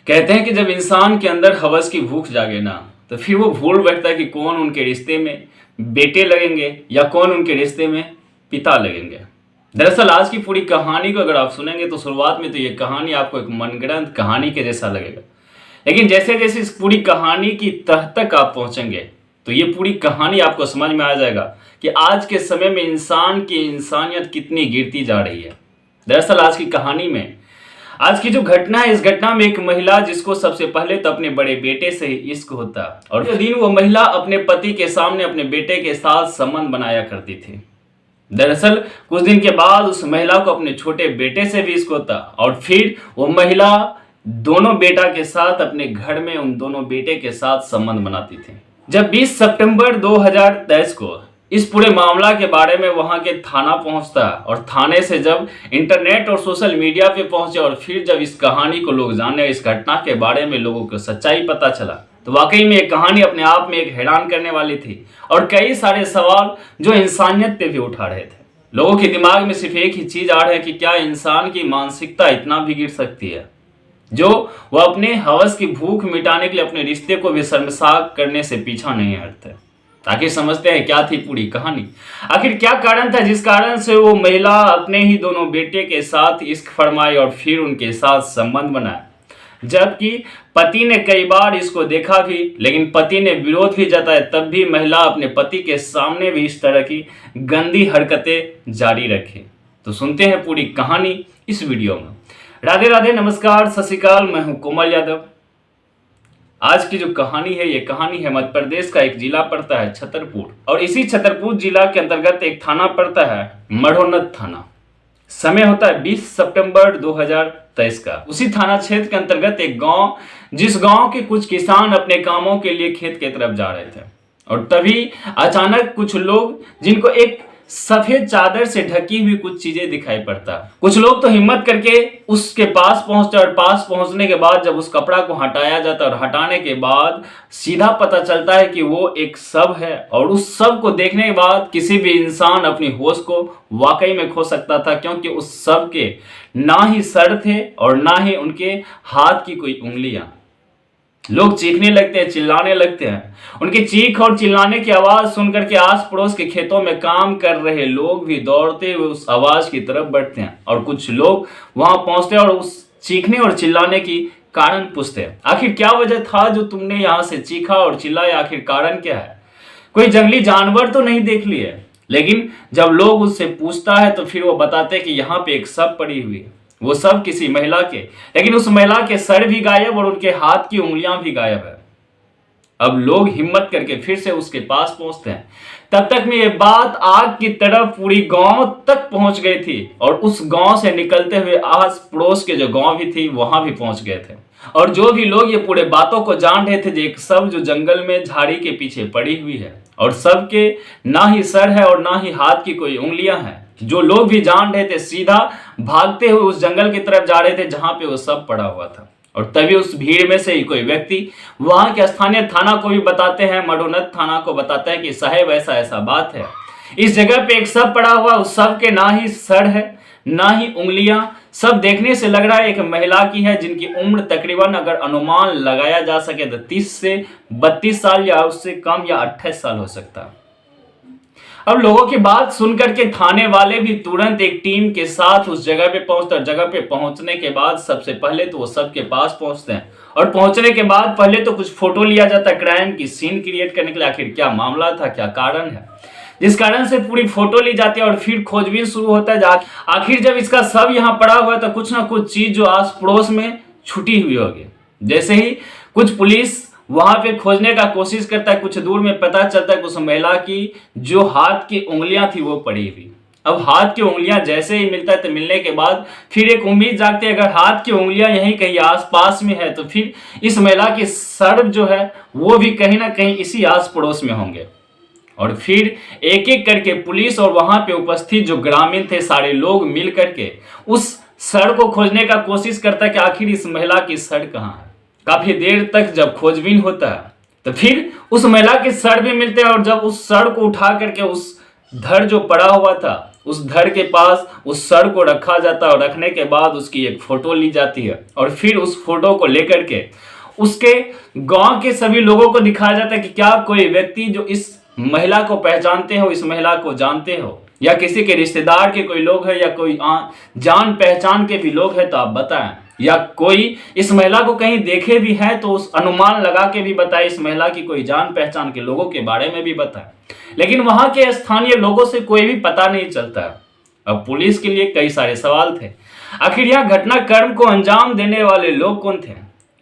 कहते हैं कि जब इंसान के अंदर हवस की भूख जागे ना, तो फिर वो भूल बैठता है कि कौन उनके रिश्ते में बेटे लगेंगे या कौन उनके रिश्ते में पिता लगेंगे। दरअसल आज की पूरी कहानी को अगर आप सुनेंगे तो शुरुआत में तो ये कहानी आपको एक मनगढ़ंत कहानी के जैसा लगेगा, लेकिन जैसे जैसे इस पूरी कहानी की तह तक आप पहुंचेंगे तो ये पूरी कहानी आपको समझ में आ जाएगा कि आज के समय में इंसान की इंसानियत कितनी गिरती जा रही है। दरअसल आज की कहानी में आज की जो घटना है, इस घटना में एक महिला जिसको सबसे पहले तो अपने बड़े बेटे से ही इश्क होता और उस दिन वो महिला अपने पति के सामने अपने बेटे के साथ संबंध बनाया करती थी। दरअसल कुछ दिन के बाद उस महिला को अपने छोटे बेटे से भी इश्क होता और फिर वो महिला दोनों बेटा के साथ अपने घर में उन दोनों बेटे के साथ संबंध बनाती थी। जब 20 सितंबर 2023 को इस पूरे मामला के बारे में वहां के थाना पहुंचता और थाने से जब इंटरनेट और सोशल मीडिया पे पहुंचे और फिर जब इस कहानी को लोग जाने, इस घटना के बारे में लोगों को सच्चाई पता चला, तो वाकई में एक कहानी अपने आप में एक हैरान करने वाली थी और कई सारे सवाल जो इंसानियत पे भी उठा रहे थे। लोगों के दिमाग में सिर्फ एक ही चीज आ रहा है कि क्या इंसान की मानसिकता इतना भी गिर सकती है जो वह अपने हवस की भूख मिटाने के लिए अपने रिश्ते को भी शर्मसार करने से पीछा नहीं हटते। ताकि समझते हैं क्या थी पूरी कहानी, आखिर क्या कारण था जिस कारण से वो महिला अपने ही दोनों बेटे के साथ इश्क फरमाई और फिर उनके साथ संबंध बनाया, जबकि पति ने कई बार इसको देखा भी लेकिन पति ने विरोध भी जताया, तब भी महिला अपने पति के सामने भी इस तरह की गंदी हरकतें जारी रखे। तो सुनते हैं पूरी कहानी इस वीडियो में। राधे राधे, नमस्कार, सत श्री अकाल, मैं हूं कोमल यादव। आज की जो कहानी है, ये कहानी है मध्य प्रदेश का एक जिला पड़ता है छतरपुर, और इसी छतरपुर जिला के अंतर्गत एक थाना पड़ता है मढ़ोनद थाना। समय होता है 20 सितंबर 2023 का। उसी थाना क्षेत्र के अंतर्गत एक गांव, जिस गांव के कुछ किसान अपने कामों के लिए खेत के तरफ जा रहे थे और तभी अचानक कुछ लोग, जिनको एक सफेद चादर से ढकी हुई कुछ चीजें दिखाई पड़ता। कुछ लोग तो हिम्मत करके उसके पास पहुंचते और पास पहुंचने के बाद जब उस कपड़ा को हटाया जाता और हटाने के बाद सीधा पता चलता है कि वो एक शव है, और उस शव को देखने के बाद किसी भी इंसान अपनी होश को वाकई में खो सकता था, क्योंकि उस शव के ना ही सर थे और ना ही उनके हाथ की कोई उंगलियां। लोग चीखने लगते हैं, चिल्लाने लगते हैं। उनकी चीख और चिल्लाने की आवाज सुनकर के आस पड़ोस के खेतों में काम कर रहे लोग भी दौड़ते हुए उस आवाज की तरफ बढ़ते हैं और कुछ लोग वहां पहुंचते हैं और उस चीखने और चिल्लाने की कारण पूछते हैं। आखिर क्या वजह था जो तुमने यहां से चीखा और चिल्लाया, आखिर कारण क्या है? कोई जंगली जानवर तो नहीं देख लिए? लेकिन जब लोग उससे पूछता है तो फिर वो बताते हैं कि यहाँ पे एक शव पड़ी हुई है, वो सब किसी महिला के, लेकिन उस महिला के सर भी गायब और उनके हाथ की उंगलियां भी गायब है। अब लोग हिम्मत करके फिर से उसके पास पहुंचते हैं। तब तक में ये बात आग की तरफ पूरी गांव तक पहुंच गई थी और उस गांव से निकलते हुए आस पड़ोस के जो गांव भी थी वहां भी पहुंच गए थे। और जो भी लोग ये पूरे बातों को जान रहे थे, एक सब जो जंगल में झाड़ी के पीछे पड़ी हुई है और सबके ना ही सर है और ना ही हाथ की कोई उंगलियां हैं, जो लोग भी जान रहे थे सीधा भागते हुए उस जंगल की तरफ जा रहे थे जहां पे वो सब पड़ा हुआ था। और तभी उस भीड़ में से ही कोई व्यक्ति वहां के स्थानीय थाना को भी बताते हैं, मढ़ोनद थाना को बताता है कि साहेब ऐसा ऐसा बात है, इस जगह पे एक शव पड़ा हुआ, उस शव के ना ही सर है ना ही उंगलियां, सब देखने से लग रहा है एक महिला की है, जिनकी उम्र तकरीबन अगर अनुमान लगाया जा सके तो 30 से 32 साल या उससे कम या 28 साल हो सकता है। अब लोगों की बात सुनकर के थाने वाले भी तुरंत एक टीम के साथ उस जगह पे पहुंचते हैं। जगह पे पहुंचने के बाद सबसे पहले तो वो सबके पास पहुंचते हैं और पहुंचने के बाद पहले तो कुछ फोटो लिया जाता है क्राइम की सीन क्रिएट करने के लिए, आखिर क्या मामला था, क्या कारण है, जिस कारण से पूरी फोटो ली जाती है और फिर खोजबीन शुरू होता है। आखिर जब इसका शव यहाँ पड़ा हुआ है तो कुछ ना कुछ चीज जो आस पड़ोस में छुटी हुई होगी। जैसे ही कुछ पुलिस वहां पे खोजने का कोशिश करता है, कुछ दूर में पता चलता है कि उस महिला की जो हाथ की उंगलियां थी वो पड़ी हुई। अब हाथ की उंगलियां जैसे ही मिलता है तो मिलने के बाद फिर एक उम्मीद जागती है, अगर हाथ की उंगलियां यहीं कहीं आसपास में है तो फिर इस महिला की सर जो है वो भी कहीं ना कहीं इसी आस पड़ोस में होंगे। और फिर एक एक करके पुलिस और वहां पे उपस्थित जो ग्रामीण थे सारे लोग मिल करके उस सर को खोजने का कोशिश करता है कि आखिर इस महिला की सर कहाँ है। काफी देर तक जब खोजबीन होता है तो फिर उस महिला के सर भी मिलते हैं और जब उस सर को उठा करके उस धड़ जो पड़ा हुआ था उस धड़ के पास उस सर को रखा जाता है और रखने के बाद उसकी एक फोटो ली जाती है और फिर उस फोटो को लेकर के उसके गांव के सभी लोगों को दिखाया जाता है कि क्या कोई व्यक्ति जो इस महिला को पहचानते हो, इस महिला को जानते हो, या किसी के रिश्तेदार के कोई लोग है या कोई जान पहचान के भी लोग हैं तो आप बताएं, या कोई इस महिला को कहीं देखे भी हैं तो उस अनुमान लगा के भी बताएं, इस महिला की कोई जान पहचान के लोगों के बारे में भी बताएं। लेकिन वहां के स्थानीय लोगों से कोई भी पता नहीं चलता। अब पुलिस के लिए कई सारे सवाल थे, आखिर यह घटनाक्रम को अंजाम देने वाले लोग कौन थे,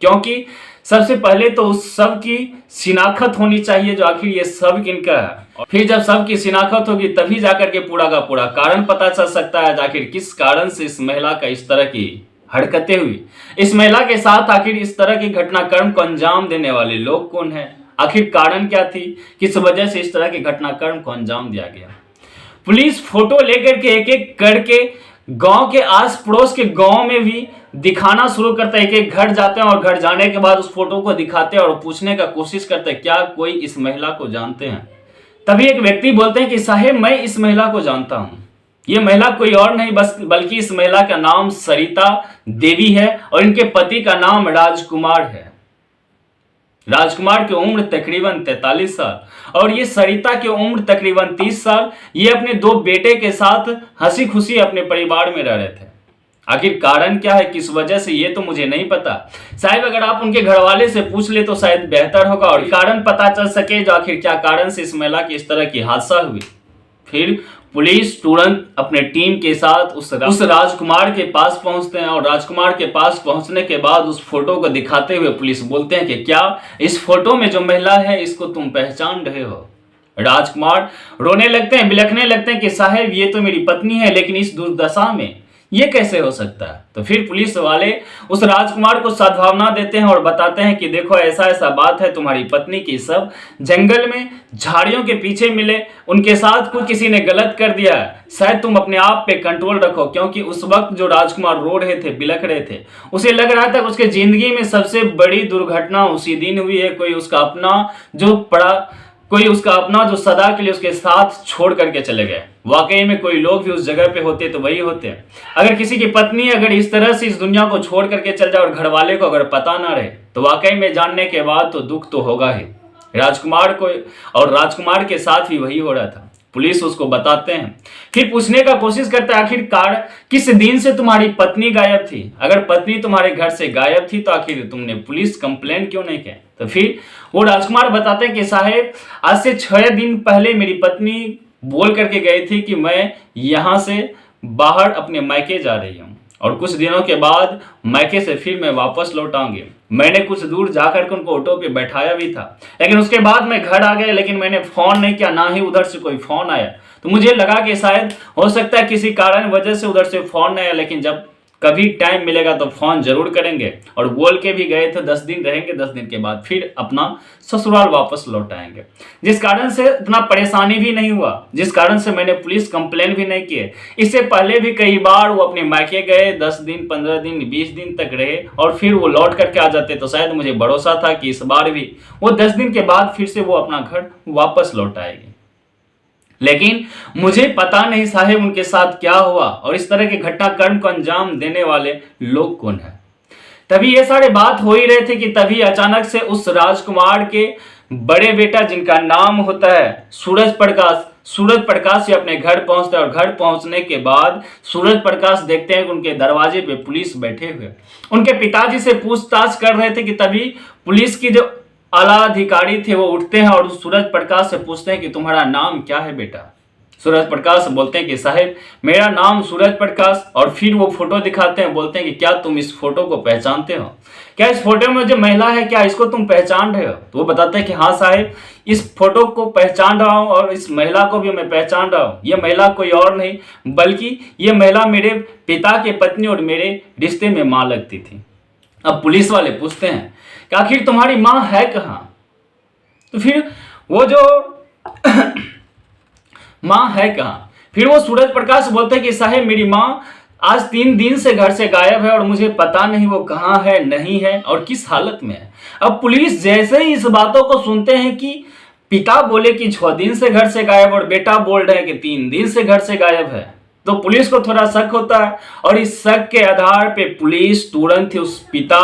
क्योंकि सबसे पहले तो उस सब की शिनाख्त होनी चाहिए जो आखिर ये सब किनका है, और फिर जब सबकी शिनाख्त होगी तभी जाकर के पूरा का पूरा कारण पता चल सकता है आखिर किस कारण से इस महिला का इस तरह की हरकतें हुई, इस महिला के साथ आखिर इस तरह की घटनाक्रम को अंजाम देने वाले लोग कौन है, आखिर कारण क्या थी, किस वजह से इस तरह के घटनाक्रम को अंजाम दिया गया। पुलिस फोटो लेकर के एक एक करके गांव के आस पड़ोस के गांव में भी दिखाना शुरू करता है, एक एक घर जाते हैं और घर जाने के बाद उस फोटो को दिखाते हैं और पूछने का कोशिश करते हैं क्या कोई इस महिला को जानते हैं। तभी एक व्यक्ति बोलते हैं कि साहेब मैं इस महिला को जानता हूं, ये महिला कोई और नहीं बल्कि इस महिला का नाम सरिता देवी है और इनके पति का नाम राजकुमार है। राजकुमार की उम्र तकरीबन 43 साल और ये सरिता की उम्र तकरीबन 30 साल। ये अपने 2 बेटे के साथ हंसी खुशी अपने परिवार में रह रहे थे। आखिर कारण क्या है, किस वजह से, ये तो मुझे नहीं पता। शायद अगर आप उनके घर वाले से पूछ ले तो शायद बेहतर होगा और कारण पता चल सके जो आखिर क्या कारण से इस महिला की इस तरह की हादसा हुई। फिर पुलिस तुरंत अपने टीम के साथ उस राजकुमार के पास पहुंचते हैं और राजकुमार के पास पहुंचने के बाद उस फोटो को दिखाते हुए पुलिस बोलते हैं कि क्या इस फोटो में जो महिला है इसको तुम पहचान रहे हो। राजकुमार रोने लगते हैं, बिलखने लगते हैं कि साहब ये तो मेरी पत्नी है, लेकिन इस दुर्दशा में ये कैसे हो सकता है। तो फिर पुलिस वाले उस राजकुमार को सद्भावना देते हैं और बताते हैं कि देखो ऐसा ऐसा बात है, तुम्हारी पत्नी की सब जंगल में झाड़ियों के पीछे मिले, उनके साथ कुछ किसी ने गलत कर दिया है, शायद तुम अपने आप पे कंट्रोल रखो। क्योंकि उस वक्त जो राजकुमार रो रहे थे, बिलख रहे थे, उसे लग रहा था कि उसके जिंदगी में सबसे बड़ी दुर्घटना उसी दिन हुई है। कोई उसका अपना जो सदा के लिए उसके साथ छोड़ करके चले गए। वाकई में कोई लोग भी उस जगह पे होते तो वही होते। अगर किसी की पत्नी अगर इस तरह से इस दुनिया को छोड़ करके चल जाए और घर वाले को अगर पता ना रहे तो वाकई में जानने के बाद तो दुख तो होगा ही। राजकुमार को और राजकुमार के साथ भी वही हो रहा था। पुलिस उसको बताते हैं, फिर पूछने का कोशिश करता है आखिरकार किस दिन से तुम्हारी पत्नी गायब थी। अगर पत्नी तुम्हारे घर से गायब थी तो आखिर तुमने पुलिस कंप्लेंट क्यों नहीं की। तो फिर वो राजकुमार बताते हैं कि साहेब आज से 6 दिन पहले मेरी पत्नी बोल करके गई थी कि मैं यहाँ से बाहर अपने मायके जा रही हूँ और कुछ दिनों के बाद मायके से फिर मैं वापस लौट आऊंगी। मैंने कुछ दूर जाकर के उनको ऑटो पे बैठाया भी था, लेकिन उसके बाद मैं घर आ गया, लेकिन मैंने फोन नहीं किया, ना ही उधर से कोई फोन आया। तो मुझे लगा कि शायद हो सकता है किसी कारण वजह से उधर से फोन नहीं आया, लेकिन जब कभी टाइम मिलेगा तो फोन जरूर करेंगे। और बोल के भी गए थे 10 दिन रहेंगे, 10 दिन के बाद फिर अपना ससुराल वापस लौट आएंगे। जिस कारण से इतना परेशानी भी नहीं हुआ, जिस कारण से मैंने पुलिस कंप्लेन भी नहीं किए। इससे पहले भी कई बार वो अपने मायके गए, 10 दिन 15 दिन 20 दिन तक रहे और फिर वो लौट करके आ जाते। तो शायद मुझे भरोसा था कि इस बार भी वो 10 दिन के बाद फिर से वो अपना घर वापस लौट आएगी। लेकिन मुझे पता नहीं साहेब उनके साथ क्या हुआ और इस तरह के घटनाक्रम को अंजाम देने वाले लोग कौन है। तभी ये सारे बात हो ही रहे थे कि तभी अचानक से उस राजकुमार के बड़े बेटा जिनका नाम होता है सूरज प्रकाश से अपने घर पहुंचते हैं और घर पहुंचने के बाद सूरज प्रकाश देखते हैं कि उनके दरवाजे पे पुलिस बैठे हुए उनके पिताजी से पूछताछ कर रहे थे। कि तभी पुलिस की जो आला अधिकारी थे वो उठते हैं और सूरज प्रकाश से पूछते हैं कि तुम्हारा नाम क्या है बेटा। सूरज प्रकाश बोलते हैं कि साहब मेरा नाम सूरज प्रकाश। और फिर वो फोटो दिखाते हैं, बोलते हैं कि क्या तुम इस फोटो को पहचानते हो, क्या इस फोटो में जो महिला है क्या इसको तुम पहचान रहे हो। तो वो बताते हैं कि हाँ साहब इस फोटो को पहचान रहा हूँ और इस महिला को भी मैं पहचान रहा हूँ। ये महिला कोई और नहीं बल्कि ये महिला मेरे पिता के पत्नी और मेरे रिश्ते में माँ लगती थी। अब पुलिस वाले पूछते हैं कि आखिर तुम्हारी माँ है कहाँ। तो फिर वो जो माँ है कहाँ, फिर वो सूरज प्रकाश बोलते हैं कि साहब मेरी माँ आज 3 दिन से घर से गायब है और मुझे पता नहीं वो कहाँ है, नहीं है और किस हालत में है। अब पुलिस जैसे ही इस बातों को सुनते हैं कि पिता बोले कि 6 दिन से घर से गायब और बेटा बोल रहे हैं कि 3 दिन से घर से गायब है, तो पुलिस को थोड़ा शक होता है और इस शक के आधार पे पुलिस तुरंत ही उस पिता,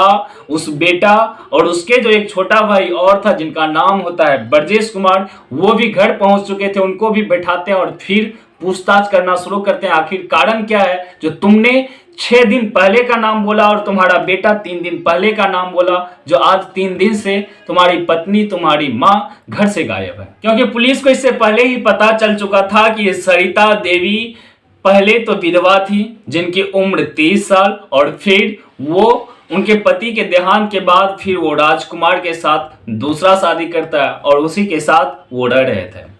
उस बेटा और उसके जो एक छोटा भाई और था जिनका नाम होता है ब्रजेश कुमार, वो भी घर पहुंच चुके थे, उनको भी बैठाते हैं और फिर पूछताछ करना शुरू करते हैं। आखिर कारण क्या है जो तुमने 6 दिन पहले का नाम बोला और तुम्हारा बेटा 3 दिन पहले का नाम बोला, जो आज 3 दिन से तुम्हारी पत्नी, तुम्हारी माँ घर से गायब है। क्योंकि पुलिस को इससे पहले ही पता चल चुका था कि ये सरिता देवी पहले तो विधवा थी जिनकी उम्र 30 साल और फिर वो उनके पति के देहांत के बाद फिर वो राजकुमार के साथ दूसरा शादी करता है और उसी के साथ वो रह रहे थे,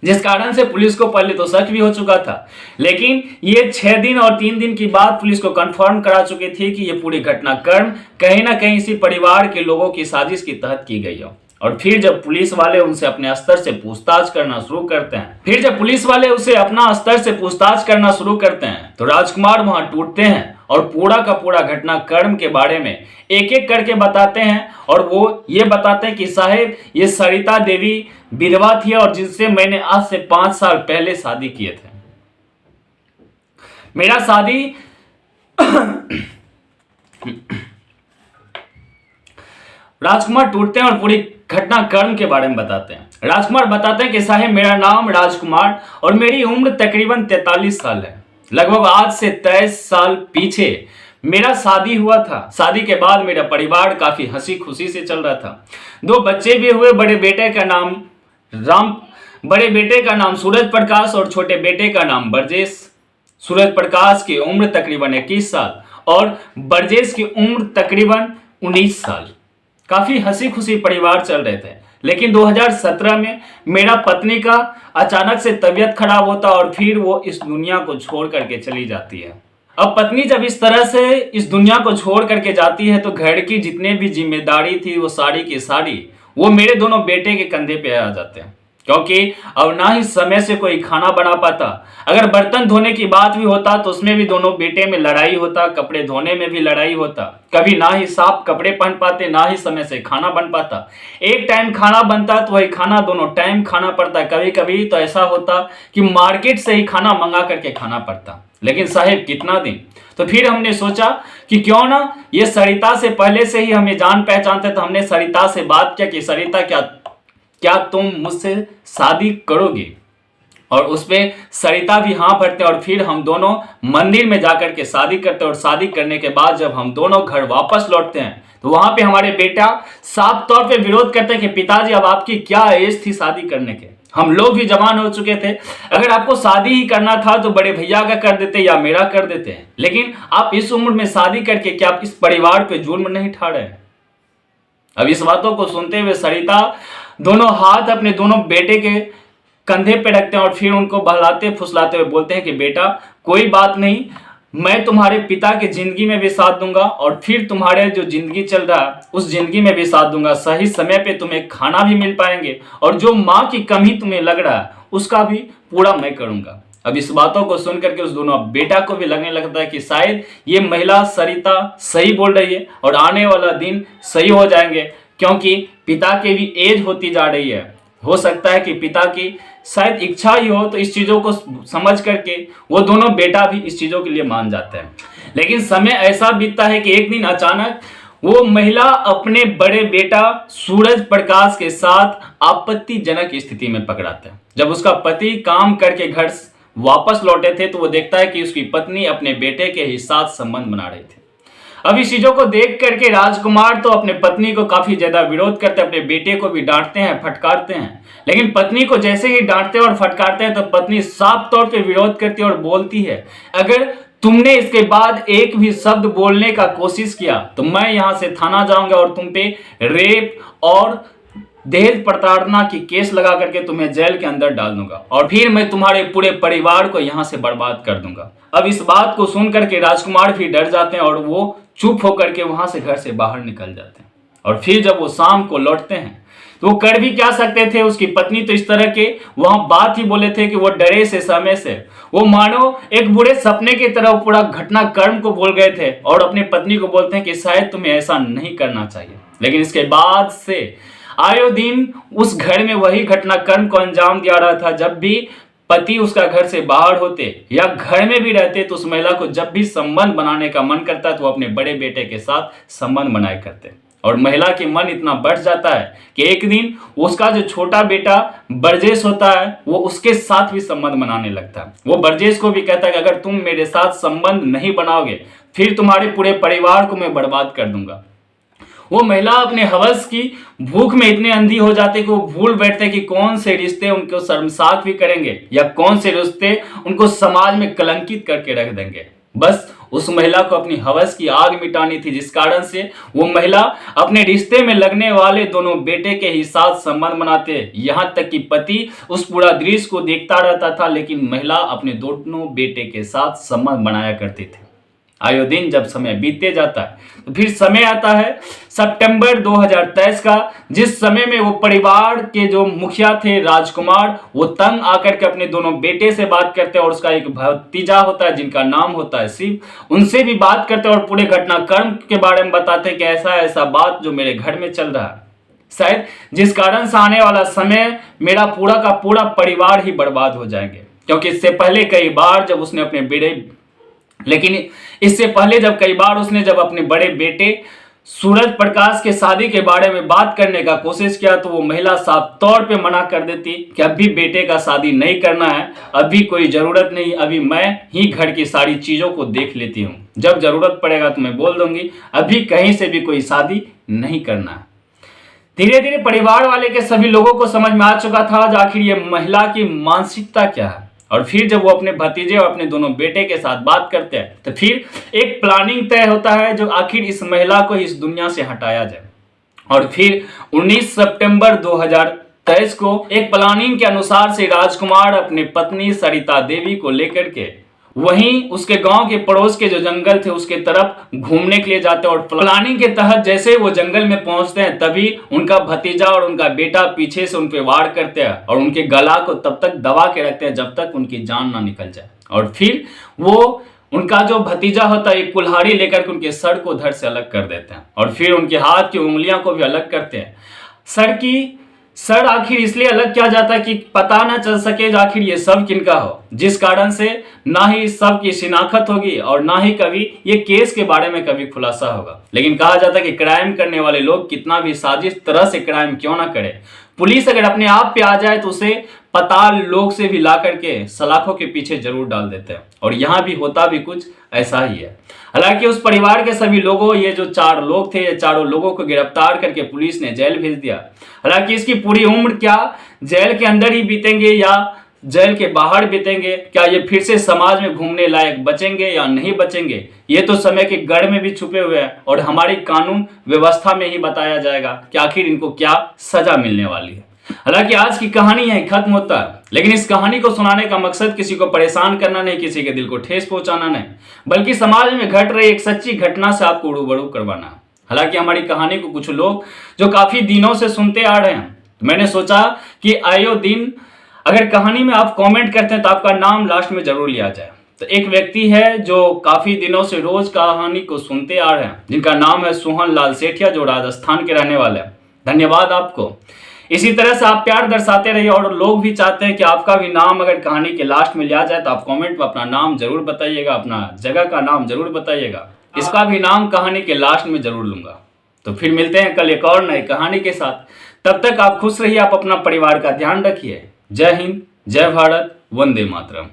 जिस कारण से पुलिस को पहले तो शक भी हो चुका था। लेकिन ये 6 दिन और 3 दिन की बात पुलिस को कंफर्म करा चुकी थी कि ये पूरी घटनाक्रम कहीं ना कहीं इसी परिवार के लोगों की साजिश के तहत की गई हो। और फिर जब पुलिस वाले उनसे अपने स्तर से पूछताछ करना शुरू करते हैं, तो राजकुमार वहां टूटते हैं और पूरा का पूरा घटनाक्रम के बारे में एक एक करके बताते हैं। और वो ये बताते हैं कि साहेब, ये सरिता देवी विधवा थी और जिनसे मैंने आज से 5 साल पहले शादी किए थे। मेरा शादी राजकुमार टूटते हैं और पूरी घटनाक्रम के बारे में बताते हैं। राजकुमार बताते हैं कि साहेब, मेरा नाम राजकुमार और मेरी उम्र तकरीबन 43 साल है। लगभग आज से 23 साल पीछे मेरा शादी हुआ था। शादी के बाद मेरा परिवार काफी हंसी खुशी से चल रहा था। 2 बच्चे भी हुए। बड़े बेटे का नाम सूरज प्रकाश और छोटे बेटे का नाम ब्रजेश। सूरज प्रकाश की उम्र तकरीबन 21 साल और ब्रजेश की उम्र तकरीबन 19 साल। काफी हंसी खुशी परिवार चल रहे थे। लेकिन 2017 में मेरा पत्नी का अचानक से तबीयत खराब होता और फिर वो इस दुनिया को छोड़ करके चली जाती है। अब पत्नी जब इस तरह से इस दुनिया को छोड़ करके जाती है तो घर की जितने भी जिम्मेदारी थी वो सारी की सारी वो मेरे दोनों बेटे के कंधे पे आ जाते हैं। क्योंकि अब ना ही समय से कोई खाना बना पाता, अगर बर्तन धोने की बात भी होता तो उसमें भी दोनों बेटे में लड़ाई होता, कपड़े धोने में भी लड़ाई होता। कभी ना ही साफ कपड़े पहन पाते, ना ही समय से खाना बन पाता। एक टाइम खाना बनता तो वही खाना दोनों टाइम खाना पड़ता। कभी कभी तो ऐसा होता कि मार्केट से ही खाना मंगा करके खाना पड़ता। लेकिन साहेब कितना दिन। तो फिर हमने सोचा कि क्यों ना ये सरिता से पहले से ही हमें जान पहचानते, तो हमने सरिता से बात किया कि सरिता क्या तुम मुझसे शादी करोगी? और उसमें सरिता भी हाँ भरते और फिर हम दोनों मंदिर में जाकर के शादी करते। और शादी करने के बाद जब हम दोनों घर वापस लौटते हैं तो वहां पे हमारे बेटा साफ तौर पे विरोध करते हैं कि पिताजी, अब आपकी क्या एज थी शादी करने के? हम लोग भी जवान हो चुके थे। अगर आपको शादी ही करना था तो बड़े भैया का कर देते या मेरा कर देते हैं। लेकिन आप इस उम्र में शादी करके क्या आप इस परिवार पे जुल्म नहीं ठा रहे हैं? अब इस बातों को सुनते हुए सरिता दोनों हाथ अपने दोनों बेटे के कंधे पे रखते हैं और फिर उनको बहलाते फुसलाते हुए बोलते हैं कि बेटा, कोई बात नहीं, मैं तुम्हारे पिता की जिंदगी में भी साथ दूंगा और फिर तुम्हारे जो जिंदगी चल रहा है उस जिंदगी में भी साथ दूंगा। सही समय पे तुम्हें खाना भी मिल पाएंगे और जो माँ की कमी तुम्हें लग रहा है उसका भी पूरा मैं करूंगा। अब इस बातों को सुन करके उस दोनों बेटा को भी लगने लगता है कि शायद ये महिला सरिता सही बोल रही है और आने वाला दिन सही हो जाएंगे, क्योंकि पिता की भी एज होती जा रही है। हो सकता है कि पिता की शायद इच्छा ही हो, तो इस चीज़ों को समझ करके वो दोनों बेटा भी इस चीज़ों के लिए मान जाते हैं। लेकिन समय ऐसा बीतता है कि एक दिन अचानक वो महिला अपने बड़े बेटा सूरज प्रकाश के साथ आपत्तिजनक स्थिति में पकड़ाते हैं। जब उसका पति काम करके घर वापस लौटे थे तो वो देखता है कि उसकी पत्नी अपने बेटे के ही साथ संबंध बना रही थी। अब इस चीजों को देख करके राजकुमार तो अपने पत्नी को काफी ज्यादा विरोध करते हैं, अपने बेटे को भी डांटते हैं, फटकारते हैं। लेकिन पत्नी को जैसे ही डांटते और फटकारते हैं तो पत्नी साफ तौर पे विरोध करती है और बोलती है, अगर तुमने इसके बाद एक भी शब्द बोलने का कोशिश किया तो मैं यहां से थाना जाऊंगा और तुम पे रेप और दहेज प्रताड़ना की केस लगा करके तुम्हें जेल के अंदर डाल दूंगा और फिर मैं तुम्हारे पूरे परिवार को यहां से बर्बाद कर दूंगा। अब इस बात को सुन करके राजकुमार भी डर जाते हैं और वो चुप होकर के वहां से घर से बाहर निकल जाते हैं। और फिर जब वो शाम को लौटते हैं तो वो कर भी क्या सकते थे, उसकी पत्नी तो इस तरह के वहां बात ही बोले थे कि वो डरे से समय से वो मानो एक बुरे सपने की तरह पूरा घटनाक्रम को बोल गए थे और अपनी पत्नी को बोलते हैं कि शायद तुम्हें ऐसा नहीं करना चाहिए। लेकिन इसके बाद से आयो दिन उस घर में वही घटनाक्रम को अंजाम दिया रहा था। जब भी पति उसका घर से बाहर होते या घर में भी रहते तो उस महिला को जब भी संबंध बनाने का मन करता है तो वो अपने बड़े बेटे के साथ संबंध बनाया करते। और महिला के मन इतना बढ़ जाता है कि एक दिन उसका जो छोटा बेटा ब्रजेश होता है वो उसके साथ भी संबंध बनाने लगता है। वो ब्रजेश को भी कहता है कि अगर तुम मेरे साथ संबंध नहीं बनाओगे फिर तुम्हारे पूरे परिवार को मैं बर्बाद कर दूंगा। वो महिला अपने हवस की भूख में इतने अंधी हो जाते कि वो भूल बैठते कि कौन से रिश्ते उनको शर्मसार भी करेंगे या कौन से रिश्ते उनको समाज में कलंकित करके रख देंगे। बस उस महिला को अपनी हवस की आग मिटानी थी, जिस कारण से वो महिला अपने रिश्ते में लगने वाले दोनों बेटे के ही साथ संबंध बनाते। यहाँ तक कि पति उस पूरा दृश्य को देखता रहता था, लेकिन महिला अपने दोनों बेटे के साथ संबंध बनाया करती थी। आयो दिन जब समय बीतते जाता है तो फिर समय आता है सितंबर 2023 का, जिस समय में वो परिवार के जो मुखिया थे राजकुमार, वो तंग आकर के अपने दोनों बेटे से बात करते हैं और उसका एक भतीजा होता है जिनका नाम होता है शिव, उनसे भी बात करते हैं और पूरे घटनाक्रम के बारे में बताते हैं कि ऐसा ऐसा बात जो मेरे घर में चल रहा है, शायद जिस कारण से आने वाला समय मेरा पूरा का पूरा परिवार ही बर्बाद हो जाएंगे। क्योंकि इससे पहले कई बार जब उसने अपने अपने बड़े बेटे सूरज प्रकाश के शादी के बारे में बात करने का कोशिश किया तो वो महिला साफ तौर पे मना कर देती कि अभी बेटे का शादी नहीं करना है, अभी कोई ज़रूरत नहीं, अभी मैं ही घर की सारी चीज़ों को देख लेती हूँ, जब ज़रूरत पड़ेगा तो मैं बोल दूंगी, अभी कहीं से भी कोई शादी नहीं करना है। धीरे धीरे परिवार वाले के सभी लोगों को समझ में आ चुका था आखिर ये महिला की मानसिकता क्या है। और फिर जब वो अपने भतीजे और अपने दोनों बेटे के साथ बात करते हैं तो फिर एक प्लानिंग तय होता है जो आखिर इस महिला को इस दुनिया से हटाया जाए। और फिर 19 सितंबर 2023 को एक प्लानिंग के अनुसार से राजकुमार अपनी पत्नी सरिता देवी को लेकर के वहीं उसके गांव के पड़ोस के जो जंगल थे उसके तरफ घूमने के लिए जाते हैं। और प्लानिंग के तहत जैसे वो जंगल में पहुंचते हैं तभी उनका भतीजा और उनका बेटा पीछे से उन पे वार करते हैं और उनके गला को तब तक दबा के रखते हैं जब तक उनकी जान ना निकल जाए। और फिर वो उनका जो भतीजा होता है एक कुल्हाड़ी लेकर के उनके सर को धड़ से अलग कर देते हैं और फिर उनके हाथ की उंगलियां को भी अलग करते हैं। सर आखिर इसलिए अलग किया जाता है कि पता ना चल सके आखिर ये सब किनका हो, जिस कारण से ना ही सब की शिनाख्त होगी और ना ही कभी ये केस के बारे में कभी खुलासा होगा। लेकिन कहा जाता है कि क्राइम करने वाले लोग कितना भी साजिश तरह से क्राइम क्यों ना करे, पुलिस अगर अपने आप पे आ जाए तो उसे पताल लोग से भी ला करके सलाखों के पीछे जरूर डाल देते हैं। और यहाँ भी होता भी कुछ ऐसा ही है। हालांकि उस परिवार के सभी लोगों, ये जो 4 लोग थे, ये चारों लोगों को गिरफ्तार करके पुलिस ने जेल भेज दिया। हालांकि इसकी पूरी उम्र क्या जेल के अंदर ही बीतेंगे या जेल के बाहर बीतेंगे, क्या ये फिर से समाज में घूमने लायक बचेंगे या नहीं बचेंगे, ये तो समय के गढ़ में भी छुपे हुए हैं और हमारी कानून व्यवस्था में ही बताया जाएगा कि आखिर इनको क्या सजा मिलने वाली है। हालांकि आज की कहानी यहीं खत्म होता है, लेकिन इस कहानी को सुनाने का मकसद किसी को परेशान करना नहीं, किसी के दिल को ठेस पहुंचाना नहीं, बल्कि समाज में घट रही एक सच्ची घटना से आपको रूबरू करवाना। हालांकि हमारी कहानी को कुछ लोग जो काफी दिनों से सुनते आ रहे हैं, तो मैंने सोचा कि आयो दिन अगर कहानी में आप कमेंट करते हैं तो आपका नाम लास्ट में जरूर लिया जाए। तो एक व्यक्ति है जो काफी दिनों से रोज कहानी को सुनते आ रहे हैं, जिनका नाम है सोहन लाल सेठिया, जो राजस्थान के रहने वाले हैं। धन्यवाद आपको। इसी तरह से आप प्यार दर्शाते रहिए और लोग भी चाहते हैं कि आपका भी नाम अगर कहानी के लास्ट में लिया जाए तो आप कमेंट में अपना नाम जरूर बताइएगा, अपना जगह का नाम जरूर बताइएगा, इसका भी नाम कहानी के लास्ट में जरूर लूंगा। तो फिर मिलते हैं कल एक और नई कहानी के साथ। तब तक आप खुश रहिए, आप अपना परिवार का ध्यान रखिए। जय हिंद, जय भारत, वंदे मातरम।